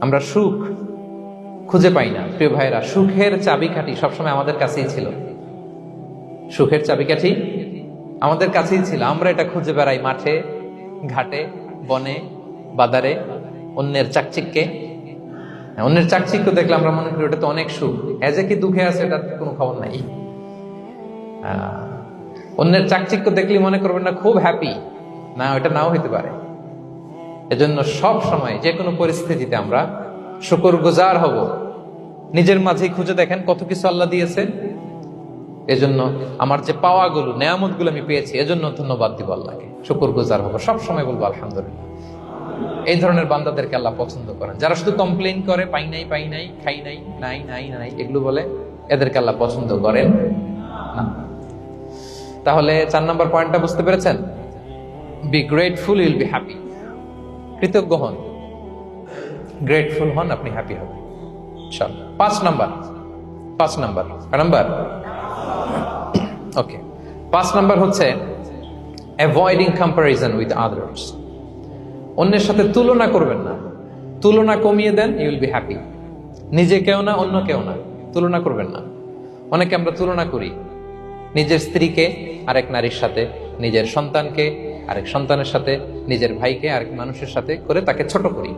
আমরা সুখ খুঁজে পাই না প্রিয় ভাইরা। সুখের চাবিকাঠি সবসময় আমাদের কাছেই ছিল। সুখের চাবিকাঠি আমাদের কাছেই ছিল। আমরা এটা খুঁজে বেড়াই মাঠে, ঘাটে, বনে, বাজারে, অন্যের চাকচিক্যে। অন্যের চাকচিক্য দেখলে আমরা মনে করি ওটা তো অনেক সুখ। এজ এ কি দুঃখে আছে এটার কোনো খবর নাই। অন্যের চাকচিক্য দেখলে মনে করবেন না খুব হ্যাপি, না ওটা নাও হইতে পারে। এজন্য সব সময় যে কোনো পরিস্থিতিতে আমরা শুকরগুজার হব। নিজের মাঝেই খুঁজে দেখেন কত কিছু আল্লাহ দিয়েছে। এজন্য আমার যে পাওয়াগুলো, নেয়ামতগুলো আমি পেয়েছি, এজন্য ধন্যবাদ দিব আল্লাহকে, শুকরগুজার হব, সব সময় বলবো আলহামদুলিল্লাহ। এই ধরনের বান্দাদেরকে আল্লাহ পছন্দ করেন। যারা শুধু কমপ্লেইন করে পাই নাই, পাই নাই, খাই নাই, নাই নাই নাই এগুলো বলে, এদেরকে আল্লাহ পছন্দ করেন না। তাহলে 4 নম্বর পয়েন্টটা বুঝতে পেরেছেন? Be grateful, you'll be happy. কৃতজ্ঞ হন, গ্রেটফুল হন, আপনি হ্যাপি হবেন। 5 নাম্বার ওকে, 5 নাম্বার হচ্ছে অ্যাভয়েডিং কম্পারিজন উইথ আদার্স। অন্যের সাথে তুলনা করবেন না। তুলনা কমিয়ে দেন, ইউ উইল বি হ্যাপি। নিজে কেউ না, অন্য কেউ না, তুলনা করবেন না। অনেকে আমরা তুলনা করি নিজের স্ত্রীকে আরেক নারীর সাথে, নিজের সন্তানকে আরেক সন্তানের সাথে, নিজের ভাইকে আরেক মানুষের সাথে করে তাকে ছোট করি।